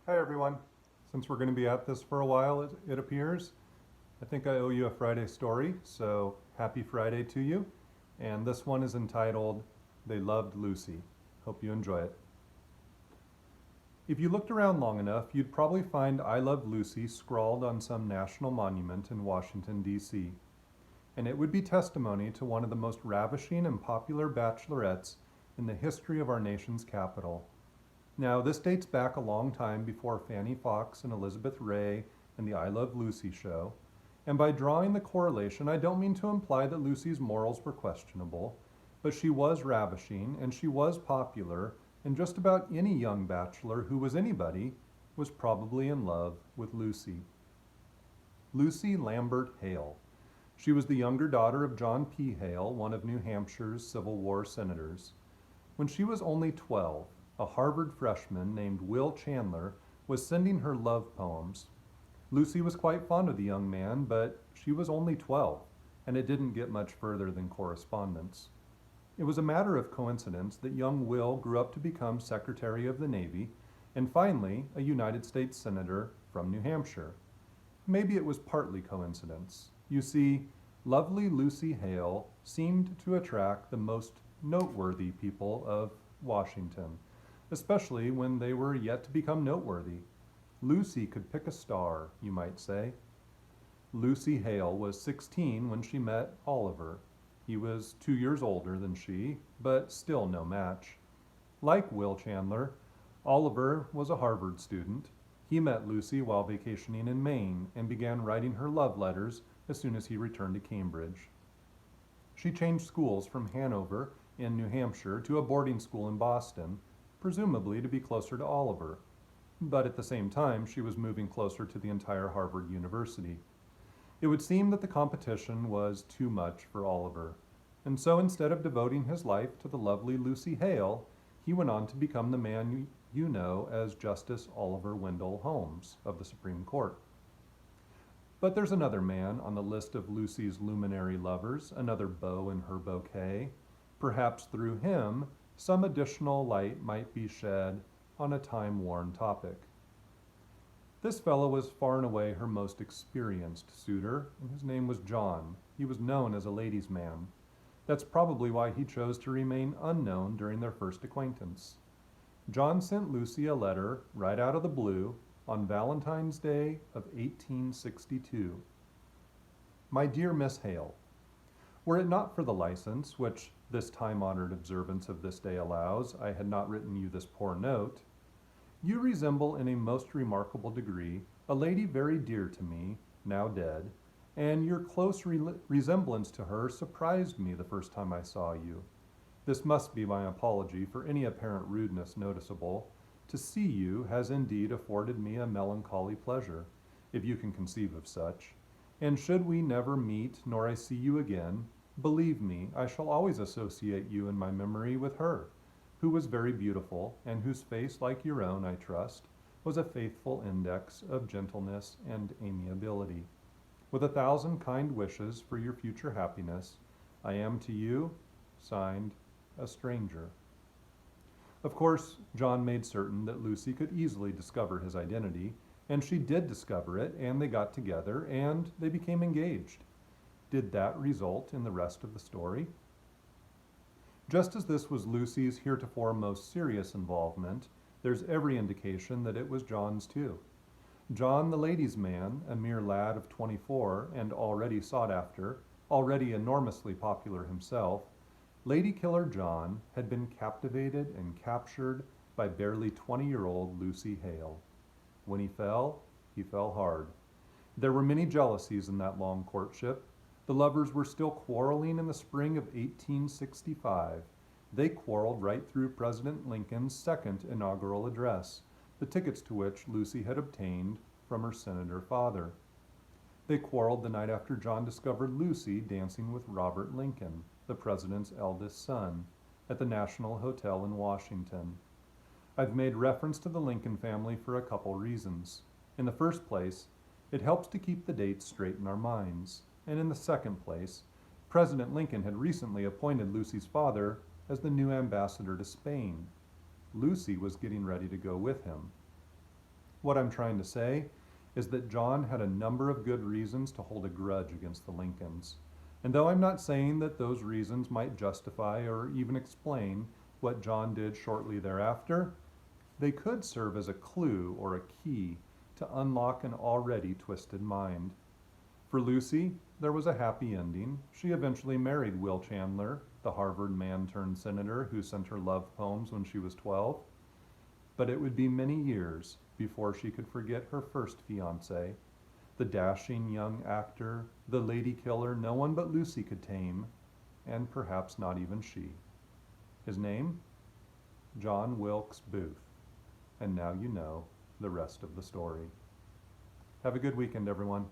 Hi everyone. Since we're going to be at this for a while, it appears, I think I owe you a Friday story, so happy Friday to you. And this one is entitled, They Loved Lucy. Hope you enjoy it. If you looked around long enough, you'd probably find I Love Lucy scrawled on some national monument in Washington, D.C. And it would be testimony to one of the most ravishing and popular bachelorettes in the history of our nation's capital. Now, this dates back a long time before Fanny Fox and Elizabeth Ray and the I Love Lucy show. And by drawing the correlation, I don't mean to imply that Lucy's morals were questionable, but she was ravishing and she was popular, and just about any young bachelor who was anybody was probably in love with Lucy. Lucy Lambert Hale. She was the younger daughter of John P. Hale, one of New Hampshire's Civil War senators. When she was only 12, a Harvard freshman named Will Chandler was sending her love poems. Lucy was quite fond of the young man, but she was only 12, and it didn't get much further than correspondence. It was a matter of coincidence that young Will grew up to become Secretary of the Navy, and finally a United States Senator from New Hampshire. Maybe it was partly coincidence. You see, lovely Lucy Hale seemed to attract the most noteworthy people of Washington, especially when they were yet to become noteworthy. Lucy could pick a star, you might say. Lucy Hale was 16 when she met Oliver. He was 2 years older than she, but still no match. Like Will Chandler, Oliver was a Harvard student. He met Lucy while vacationing in Maine and began writing her love letters as soon as he returned to Cambridge. She changed schools from Hanover in New Hampshire to a boarding school in Boston, presumably to be closer to Oliver. But at the same time, she was moving closer to the entire Harvard University. It would seem that the competition was too much for Oliver, and so instead of devoting his life to the lovely Lucy Hale, he went on to become the man you know as Justice Oliver Wendell Holmes of the Supreme Court. But there's another man on the list of Lucy's luminary lovers, another beau in her bouquet. Perhaps through him, some additional light might be shed on a time-worn topic. This fellow was far and away her most experienced suitor, and his name was John. He was known as a ladies' man. That's probably why he chose to remain unknown during their first acquaintance. John sent Lucy a letter right out of the blue on Valentine's Day of 1862. My dear Miss Hale, were it not for the license, which this time-honored observance of this day allows, I had not written you this poor note. You resemble in a most remarkable degree a lady very dear to me, now dead, and your close resemblance to her surprised me the first time I saw you. This must be my apology for any apparent rudeness noticeable. To see you has indeed afforded me a melancholy pleasure, if you can conceive of such, and should we never meet nor I see you again, believe me, I shall always associate you in my memory with her, who was very beautiful, and whose face, like your own, I trust, was a faithful index of gentleness and amiability. With 1,000 kind wishes for your future happiness, I am to you, signed, a stranger. Of course, John made certain that Lucy could easily discover his identity, and she did discover it, and they got together, and they became engaged. Did that result in the rest of the story? Just as this was Lucy's heretofore most serious involvement, there's every indication that it was John's too. John, the ladies' man, a mere lad of 24 and already sought after, already enormously popular himself, Lady Killer John had been captivated and captured by barely 20-year-old Lucy Hale. When he fell hard. There were many jealousies in that long courtship. The lovers were still quarreling in the spring of 1865. They quarreled right through President Lincoln's second inaugural address, the tickets to which Lucy had obtained from her senator father. They quarreled the night after John discovered Lucy dancing with Robert Lincoln, the president's eldest son, at the National Hotel in Washington. I've made reference to the Lincoln family for a couple reasons. In the first place, it helps to keep the dates straight in our minds. And in the second place, President Lincoln had recently appointed Lucy's father as the new ambassador to Spain. Lucy was getting ready to go with him. What I'm trying to say is that John had a number of good reasons to hold a grudge against the Lincolns. And though I'm not saying that those reasons might justify or even explain what John did shortly thereafter, they could serve as a clue or a key to unlock an already twisted mind. For Lucy, there was a happy ending. She eventually married Will Chandler, the Harvard man turned senator who sent her love poems when she was 12. But it would be many years before she could forget her first fiancé, the dashing young actor, the lady killer no one but Lucy could tame, and perhaps not even she. His name? John Wilkes Booth. And now you know the rest of the story. Have a good weekend, everyone.